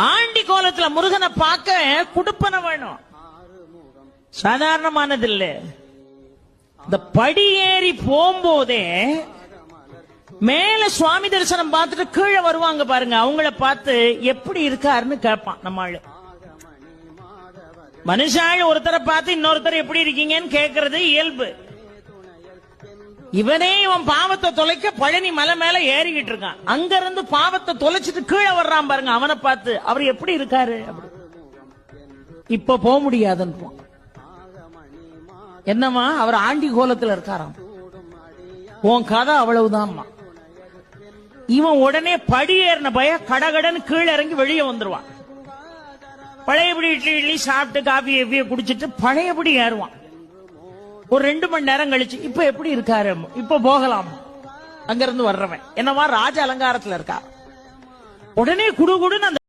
Aunty கோலத்துல முருகனை பார்க்க குடுப்பன வேணும், சாதாரணமானது இல்ல. இந்த படி ஏறி போகும்போதே மேல சுவாமி தரிசனம் பார்த்துட்டு கீழே வருவாங்க பாருங்க, அவங்கள பார்த்து எப்படி இருக்காருன்னு கேட்பான் நம்ம ஆளு. மனுஷாள் ஒருத்தரை பார்த்து இன்னொருத்தர் எப்படி இருக்கீங்கன்னு கேட்கறது இயல்பு. இவனே இவன் பாவத்தை தொலைக்க பழனி மலை மேல ஏறிக்கிட்டு இருக்கான், அங்க இருந்து பாவத்தை தொலைச்சிட்டு கீழே வர்றான் பாருங்க, அவனை பார்த்து அவர் எப்படி இருக்காரு அப்படி. இப்ப போக முடியாதுன்னு என்னமா அவர் ஆண்டி கோலத்துல இருக்காராம், உன் கதை அவ்வளவுதான். இவன் உடனே படி ஏறின பய கடகடன்னு கீழே இறங்கி வெளியே வந்துருவான். பழையபடி இட்லி சாப்பிட்டு காபி எவ்விய குடிச்சிட்டு பழையபடி ஏறுவான். ஒரு 2 மணி நேரம் கழிச்சு இப்ப எப்படி இருக்காரு, இப்ப போகலாம். அங்கிருந்து வர்றவன் என்னவா ராஜ அலங்காரத்துல இருக்கா, உடனே குடுகுடுன்னு அந்த